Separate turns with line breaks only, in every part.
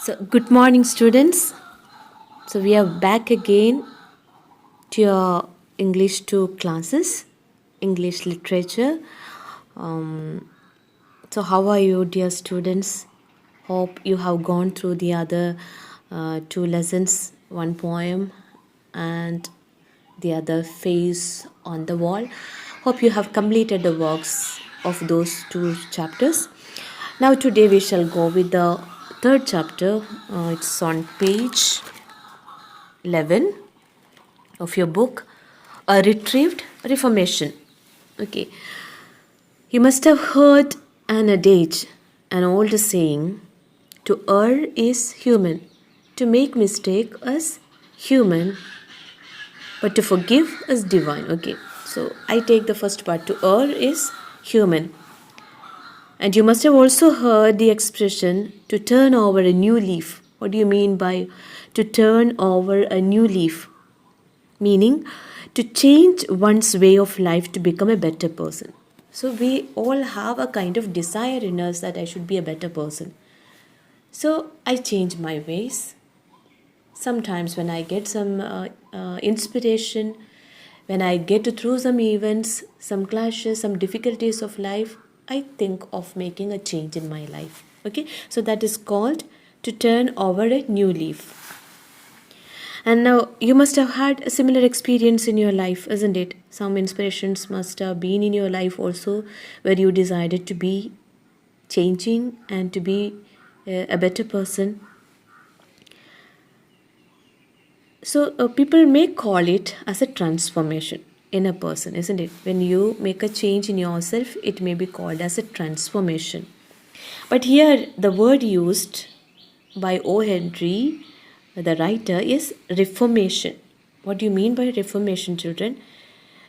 So, good morning, students. So, we are back again to your English 2 classes, English literature. So, how are you, dear students? Hope you have gone through the other two lessons, one poem and the other face on the wall. Hope you have completed the works of those two chapters. Now, today we shall go with the third chapter. It's on page 11 of your book, A Retrieved Reformation. Okay, you must have heard an adage, an old saying, to err is human, to make mistake is human, but to forgive is divine. Okay, so I take the first part. To err is human. And you must have also heard the expression to turn over a new leaf. What do you mean by to turn over a new leaf? Meaning to change one's way of life to become a better person. So we all have a kind of desire in us that I should be a better person. So I change my ways. Sometimes when I get some inspiration, when I get through some events, some clashes, some difficulties of life, I think of making a change in my life. Okay, so that is called to turn over a new leaf. And now you must have had a similar experience in your life, isn't it? Some inspirations must have been in your life also, where you decided to be changing and to be a better person. So people may call it as a transformation in a person, isn't it? When you make a change in yourself, it may be called as a transformation. But here the word used by O. Henry, the writer, is reformation. What do you mean by reformation, children?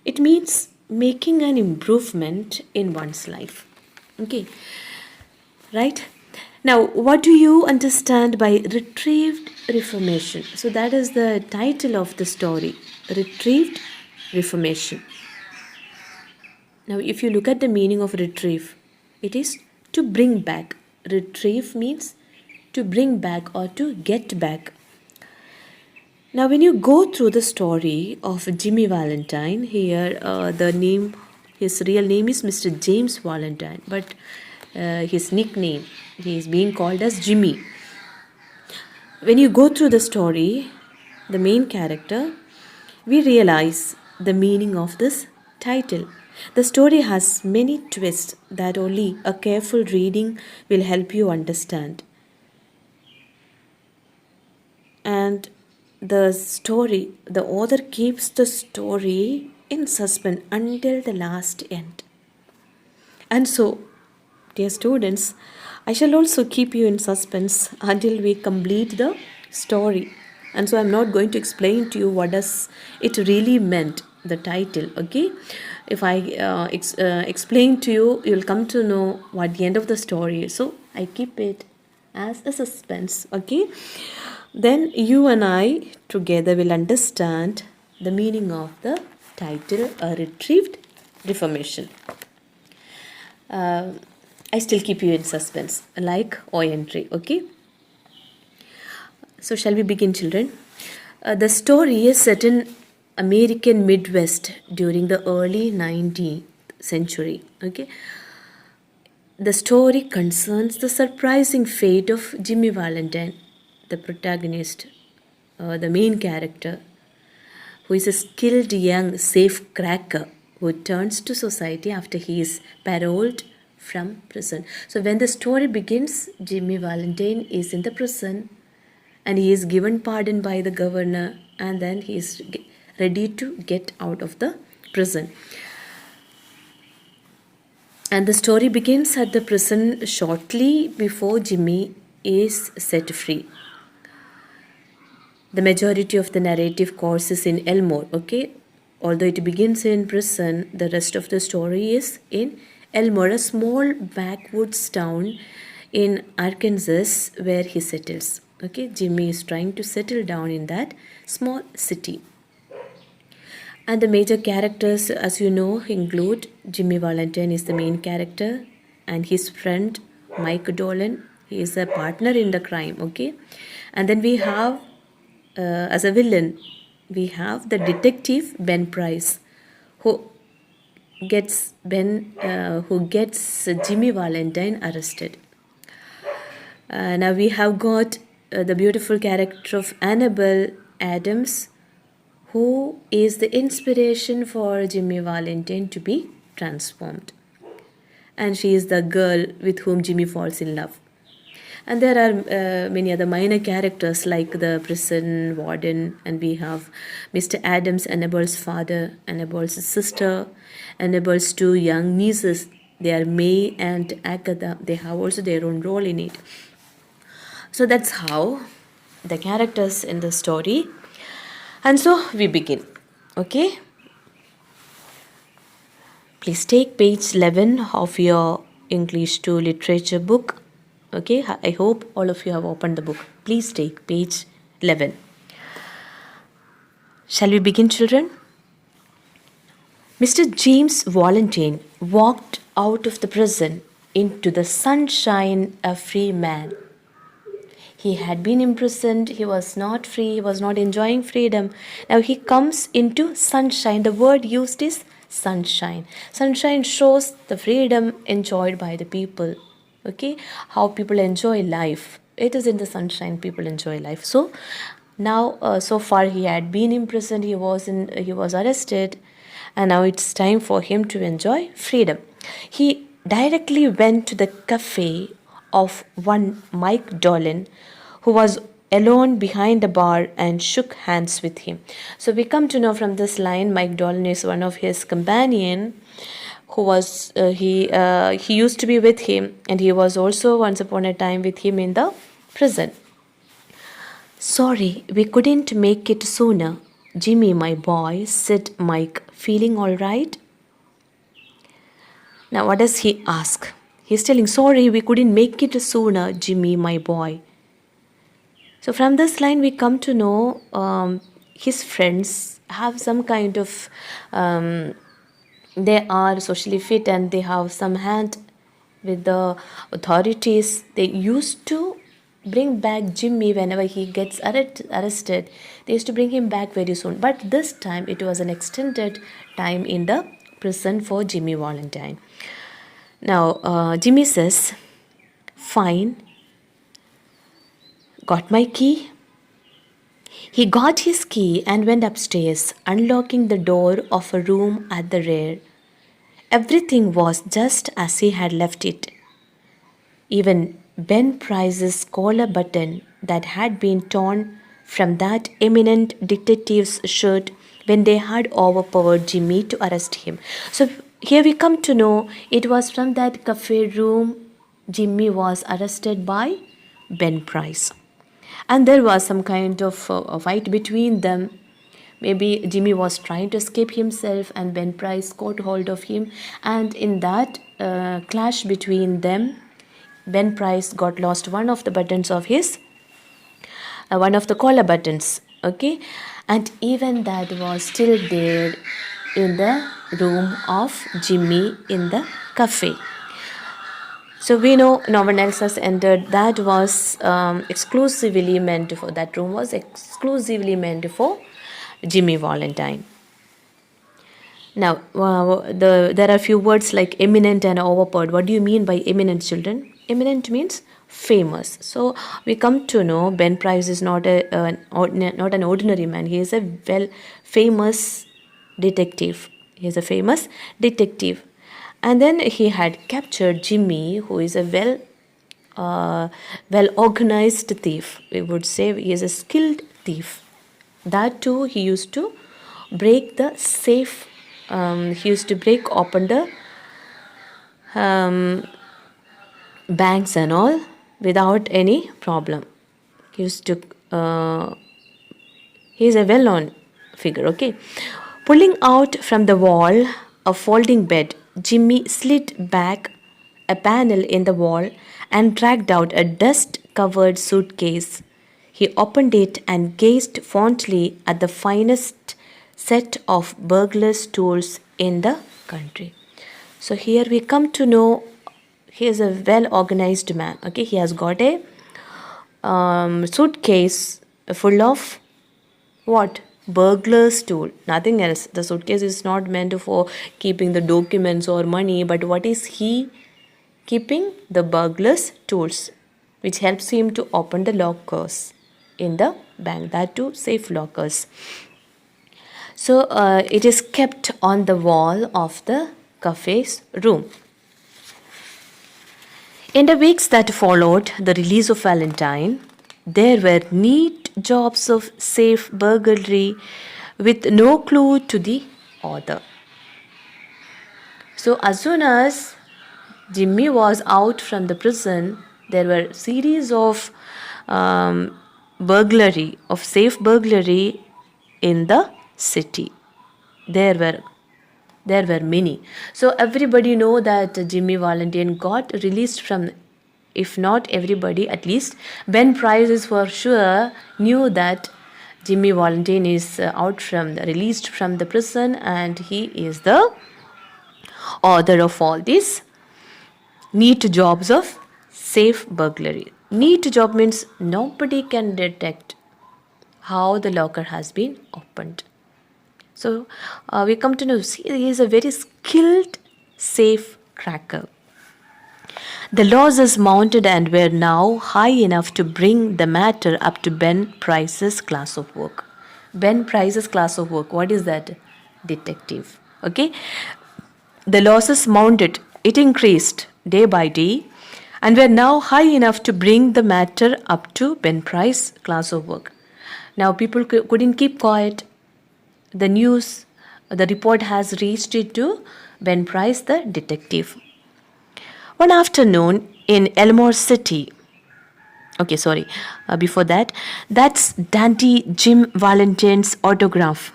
It means making an improvement in one's life. Okay, right? Now, what do you understand by retrieved reformation? So, that is the title of the story, Retrieved Reformation. Now, if you look at the meaning of retrieve, it is to bring back. Retrieve means to bring back or to get back. Now, when you go through the story of Jimmy Valentine, here his real name is Mr. James Valentine, but his nickname, he is being called as Jimmy. When you go through the story, the main character, we realize the meaning of this title. The story has many twists that only a careful reading will help you understand. And the author keeps the story in suspense until the last end. And so, dear students, I shall also keep you in suspense until we complete the story. And so I'm not going to explain to you what does it really meant, the title, okay? If I explain to you, you'll come to know what the end of the story is. So I keep it as a suspense, okay? Then you and I together will understand the meaning of the title, A Retrieved Reformation. I still keep you in suspense, like O entry, okay? So shall we begin, children? The story is set in American Midwest during the early 19th century, okay? The story concerns the surprising fate of Jimmy Valentine, the protagonist, the main character, who is a skilled young safecracker who turns to society after he is paroled from prison. So when the story begins, Jimmy Valentine is in the prison and he is given pardon by the governor, and then he is ready to get out of the prison. And the story begins at the prison shortly before Jimmy is set free. The majority of the narrative course is in Elmore, okay? Although it begins in prison, the rest of the story is in Elmore, a small backwoods town in Arkansas where he settles. Okay, Jimmy is trying to settle down in that small city. And the major characters, as you know, include Jimmy Valentine is the main character, and his friend Mike Dolan He is a partner in the crime, okay? And then we have, as a villain, we have the detective Ben Price, who gets Jimmy Valentine arrested. Now we have got the beautiful character of Annabelle Adams, who is the inspiration for Jimmy Valentine to be transformed. And she is the girl with whom Jimmy falls in love. And there are many other minor characters like the prison warden, and we have Mr. Adams, Annabelle's father, Annabelle's sister, Annabelle's two young nieces. They are May and Agatha. They have also their own role in it. So that's how the characters in the story. And so we begin. Okay? Please take page 11 of your English 2 literature book. Okay, I hope all of you have opened the book. Please take page 11. Shall we begin, children? Mr. James Valentine walked out of the prison into the sunshine a free man. He had been imprisoned, he was not free, he was not enjoying freedom. Now he comes into sunshine. The word used is sunshine. Sunshine shows the freedom enjoyed by the people. Okay, how people enjoy life. It is in the sunshine people enjoy life. So now, so far he had been imprisoned, he was arrested, and now it's time for him to enjoy freedom. He directly went to the cafe of one Mike Dolan, who was alone behind the bar, and shook hands with him. So we come to know from this line, Mike Dolan is one of his companion, who was he used to be with him, and he was also once upon a time with him in the prison. Sorry, we couldn't make it sooner, Jimmy, my boy, said Mike. Feeling all right? Now what does he ask? He's telling, sorry, we couldn't make it sooner, Jimmy, my boy. So from this line we come to know his friends have some kind of they are socially fit, and they have some hand with the authorities. They used to bring back Jimmy whenever he gets arrested. They used to bring him back very soon. But this time it was an extended time in the prison for Jimmy Valentine. Now Jimmy says, fine. Got my key? He got his key and went upstairs, unlocking the door of a room at the rear. Everything was just as he had left it. Even Ben Price's collar button that had been torn from that eminent detective's shirt when they had overpowered Jimmy to arrest him. So here we come to know it was from that cafe room Jimmy was arrested by Ben Price. And there was some kind of a fight between them. Maybe Jimmy was trying to escape himself, and Ben Price caught hold of him. And in that clash between them, Ben Price got lost one of the buttons of his, one of the collar buttons. Okay, and even that was still there in the room of Jimmy in the cafe. So we know no one else has entered. That was exclusively meant for, that room was exclusively meant for Jimmy Valentine. Now, there are a few words like eminent and overpowered. What do you mean by eminent, children? Eminent means famous. So we come to know Ben Price is not an ordinary man. He is a famous detective. He is a famous detective. And then he had captured Jimmy, who is a well organized thief. We would say he is a skilled thief. That too, he used to break the safe. He used to break open the banks and all without any problem. He used to. He is a well-known figure. Okay, pulling out from the wall a folding bed, Jimmy slid back a panel in the wall and dragged out a dust-covered suitcase. He opened it and gazed fondly at the finest set of burglar's tools in the country. So here we come to know He is a well organized man. Okay, he has got a suitcase full of what? Burglar's tool, nothing else. The suitcase is not meant for keeping the documents or money, but what is he keeping? The burglar's tools, which helps him to open the lockers in the bank, that too safe lockers. So it is kept on the wall of the cafe's room. In the weeks that followed the release of Valentine, there were neat jobs of safe burglary with no clue to the author. So as soon as Jimmy was out from the prison, there were series of burglary, of safe burglary in the city. There were many. So everybody know that Jimmy Valentine got released from, if not everybody, at least Ben Price is for sure knew that Jimmy Valentine is released from the prison, and he is the author of all these neat jobs of safe burglary. Neat job means nobody can detect how the locker has been opened. So we come to know, see, he is a very skilled safe cracker. The losses mounted and were now high enough to bring the matter up to Ben Price's class of work. Ben Price's class of work, what is that? Detective. Okay. The losses mounted, it increased day by day, and were now high enough to bring the matter up to Ben Price's class of work. Now people couldn't keep quiet. The news, the report has reached it to Ben Price, the detective. One afternoon in Elmore City, before that, that's Dandy Jim Valentine's autograph.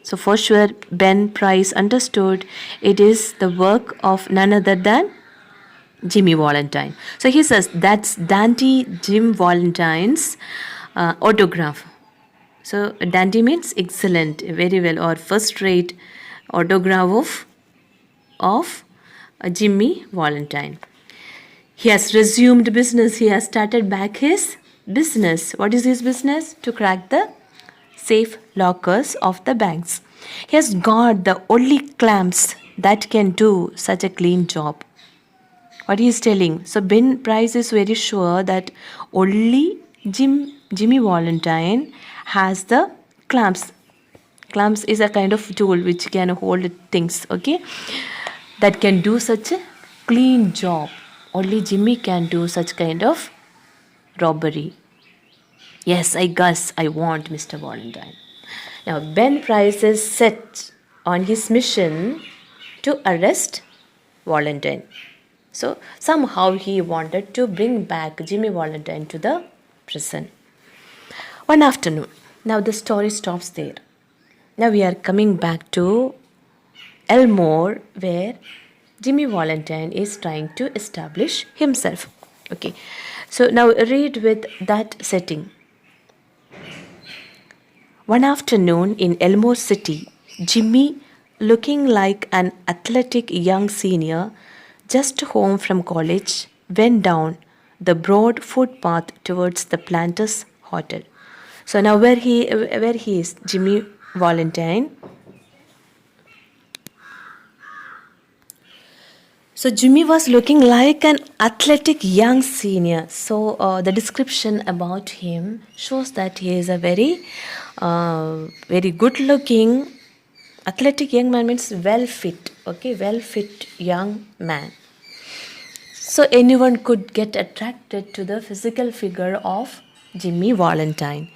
So for sure, Ben Price understood it is the work of none other than Jimmy Valentine. So he says that's Dandy Jim Valentine's autograph. So dandy means excellent, very well, or first-rate autograph of Jimmy Valentine. He has resumed business. He has started back his business. What is his business? To crack the safe lockers of the banks. He has got the only clamps that can do such a clean job. What he is telling. So Ben Price is very sure that only Jimmy Valentine has the clamps. Clamps is a kind of tool which can hold things, okay, that can do such a clean job. Only Jimmy can do such kind of robbery. Yes, I guess I want Mr. Valentine. Now Ben Price is set on his mission to arrest Valentine. So somehow he wanted to bring back Jimmy Valentine to the prison. One afternoon. Now the story stops there. Now we are coming back to Elmore, where Jimmy Valentine is trying to establish himself. Okay. So now read with that setting. One afternoon in Elmore City, Jimmy, looking like an athletic young senior just home from college, went down the broad footpath towards the Planters Hotel. So now where he is, Jimmy Valentine. So Jimmy was looking like an athletic young senior. So the description about him shows that he is a very good looking athletic young man, means well fit. Okay, well fit young man. So anyone could get attracted to the physical figure of Jimmy Valentine.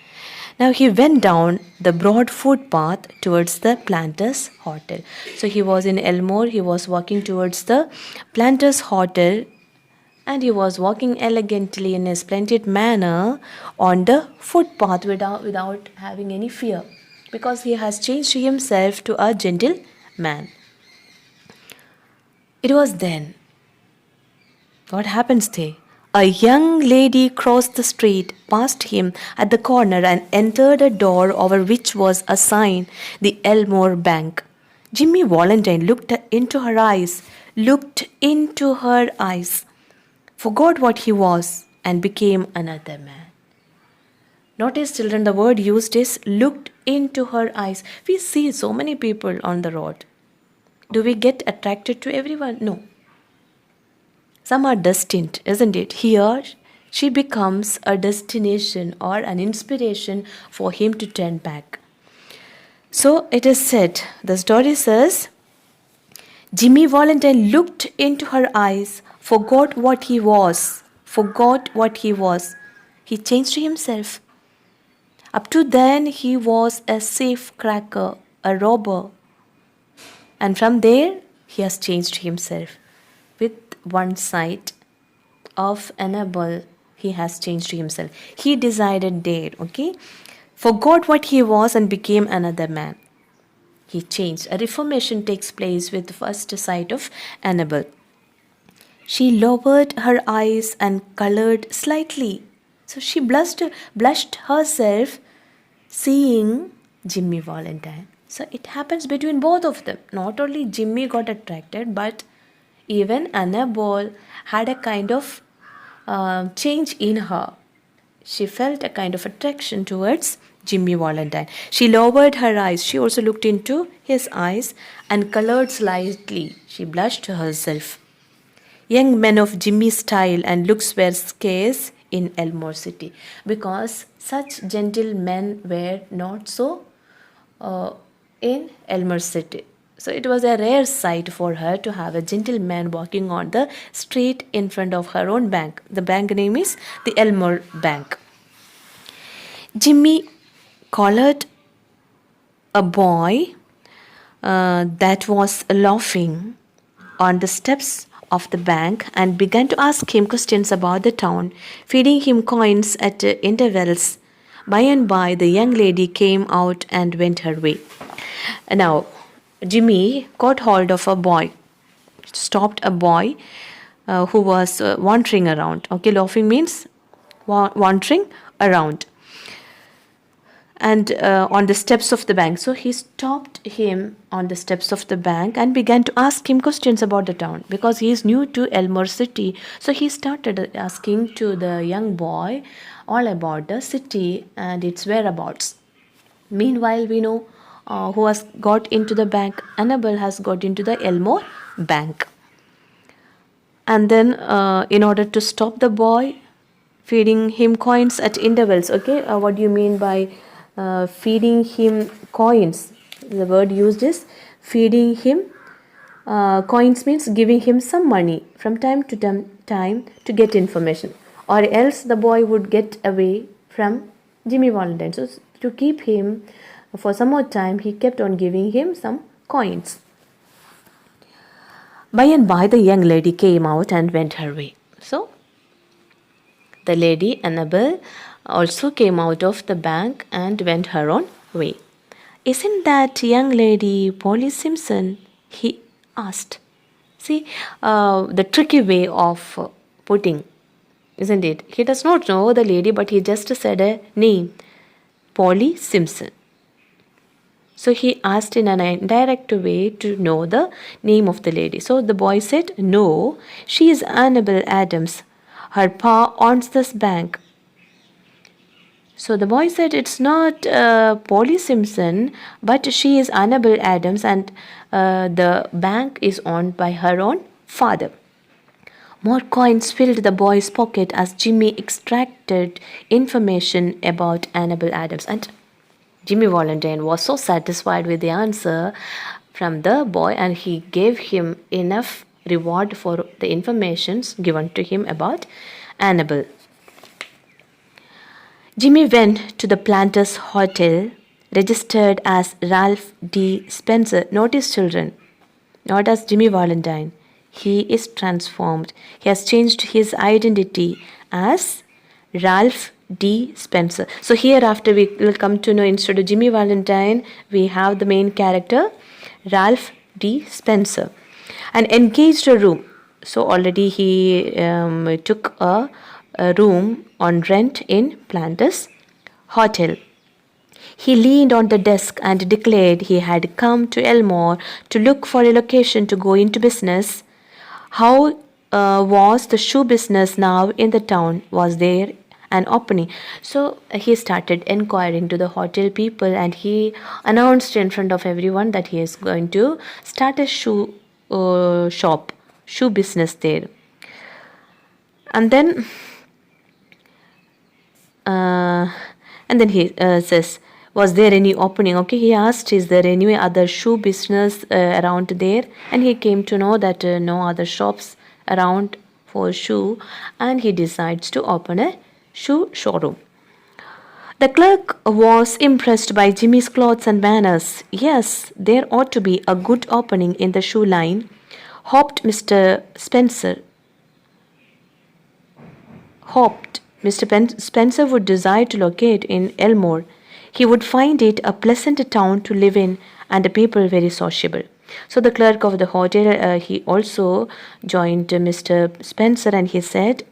Now he went down the broad footpath towards the Planters Hotel. So he was in Elmore, he was walking towards the Planters Hotel, and he was walking elegantly in a splendid manner on the footpath without having any fear, because he has changed himself to a gentleman. It was then. What happens there? A young lady crossed the street, passed him at the corner, and entered a door over which was a sign, the Elmore Bank. Jimmy Valentine looked into her eyes. forgot what he was, and became another man. Notice, children, the word used is looked into her eyes. We see so many people on the road. Do we get attracted to everyone? No. Some are destined, isn't it? Here, she becomes a destination or an inspiration for him to turn back. So it is said, the story says, Jimmy Valentine looked into her eyes, forgot what he was. He changed himself. Up to then, he was a safe cracker, a robber. And from there, he has changed himself. With one sight of Annabelle, he has changed himself. He decided there, okay? Forgot what he was and became another man. He changed. A reformation takes place with the first sight of Annabelle. She lowered her eyes and colored slightly. So she blushed herself seeing Jimmy Valentine. So it happens between both of them. Not only Jimmy got attracted, but even Annabelle had a kind of change in her. She felt a kind of attraction towards Jimmy Valentine. She lowered her eyes. She also looked into his eyes and colored slightly. She blushed herself. Young men of Jimmy's style and looks were scarce in Elmore City because such gentle men were not so in Elmore City. So it was a rare sight for her to have a gentleman walking on the street in front of her own bank. The bank name is the Elmore Bank. Jimmy collared a boy that was laughing on the steps of the bank and began to ask him questions about the town, feeding him coins at intervals. By and by, the young lady came out and went her way. Now, Jimmy caught hold of a boy, stopped a boy who was wandering around. Okay, laughing means wandering around. And on the steps of the bank. So he stopped him on the steps of the bank and began to ask him questions about the town because he is new to Elmore City. So he started asking to the young boy all about the city and its whereabouts. Meanwhile, we know who has got into the bank. Annabelle has got into the Elmore Bank. And then in order to stop the boy, feeding him coins at intervals. Okay, what do you mean by feeding him coins? The word used is feeding him. Coins means giving him some money from time to time to get information, or else the boy would get away from Jimmy Valentine. So to keep him for some more time, he kept on giving him some coins. By and by, the young lady came out and went her way. So the lady Annabelle also came out of the bank and went her own way. Isn't that young lady Polly Simpson? He asked. See, the tricky way of putting, isn't it? He does not know the lady, but he just said a name, Polly Simpson. So he asked in an indirect way to know the name of the lady. So the boy said, no, she is Annabelle Adams. Her pa owns this bank. So the boy said, it's not Polly Simpson, but she is Annabelle Adams and the bank is owned by her own father. More coins filled the boy's pocket as Jimmy extracted information about Annabelle Adams. And Jimmy Valentine was so satisfied with the answer from the boy and he gave him enough reward for the informations given to him about Annabelle. Jimmy went to the Planters Hotel, registered as Ralph D. Spencer. Notice, children, not as Jimmy Valentine. He is transformed. He has changed his identity as Ralph D. Spencer. So hereafter we will come to know, instead of Jimmy Valentine, we have the main character Ralph D. Spencer. And engaged a room. So already he took a room on rent in Planters Hotel. He leaned on the desk and declared he had come to Elmore to look for a location to go into business. How was the shoe business now in the town? Was there an opening? So he started inquiring to the hotel people, and he announced in front of everyone that he is going to start a shoe shop, shoe business there. And then uh, he says, was there any opening? Okay, he asked, is there any other shoe business around there? And he came to know that no other shops around for shoe, and he decides to open a shoe showroom. The clerk was impressed by Jimmy's clothes and manners. Yes, there ought to be a good opening in the shoe line, hoped Mr. Spencer. Spencer would desire to locate in Elmore. He would find it a pleasant town to live in and the people very sociable. So the clerk of the hotel, he also joined Mr. Spencer, and he said,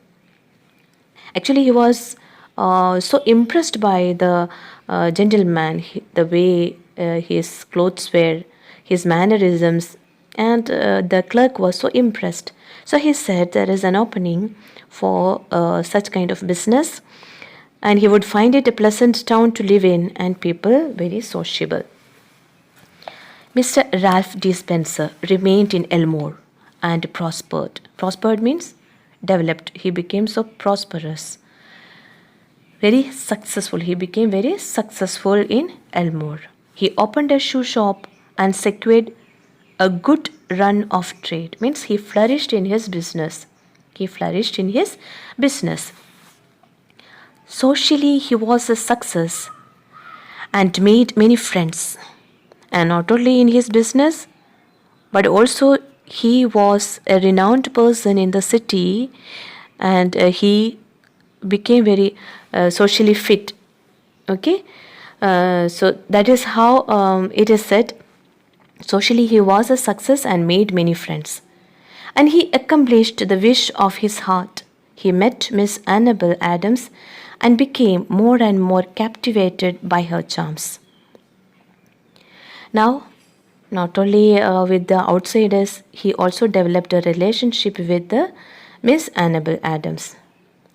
actually he was so impressed by the gentleman, the way his clothes were, his mannerisms, and the clerk was so impressed. So he said there is an opening for such kind of business, and he would find it a pleasant town to live in and people very sociable. Mr. Ralph D. Spencer remained in Elmore and prospered. Prospered means developed. He became so prosperous, very successful. He became very successful in Elmore. He opened a shoe shop and secured a good run of trade. Means he flourished in his business. He flourished in his business. Socially, he was a success and made many friends. And not only in his business, but also he was a renowned person in the city, and he became very socially fit. Okay, so that is how it is said. Socially, he was a success and made many friends. And he accomplished the wish of his heart. He met Miss Annabel Adams and became more and more captivated by her charms. Now, not only with the outsiders, he also developed a relationship with the Miss Annabel Adams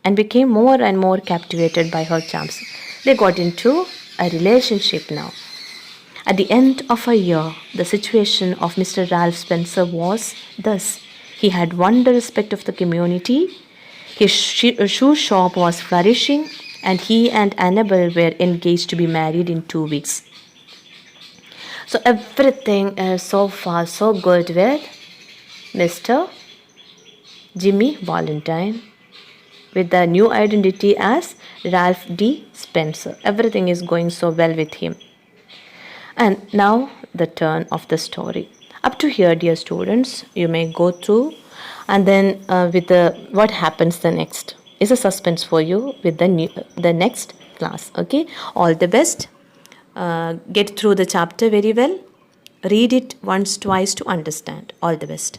and became more and more captivated by her charms. They got into a relationship now. At the end of a year, the situation of Mr. Ralph Spencer was thus. He had won the respect of the community. His shoe shop was flourishing, and he and Annabel were engaged to be married in 2 weeks. So everything is so far so good with Mr. Jimmy Valentine, with the new identity as Ralph D. Spencer. Everything is going so well with him. And now the turn of the story. Up to here, dear students, you may go through, and then with the what happens the next is a suspense for you with the next class. Okay, all the best. Get through the chapter very well. Read it once, twice to understand. All the best.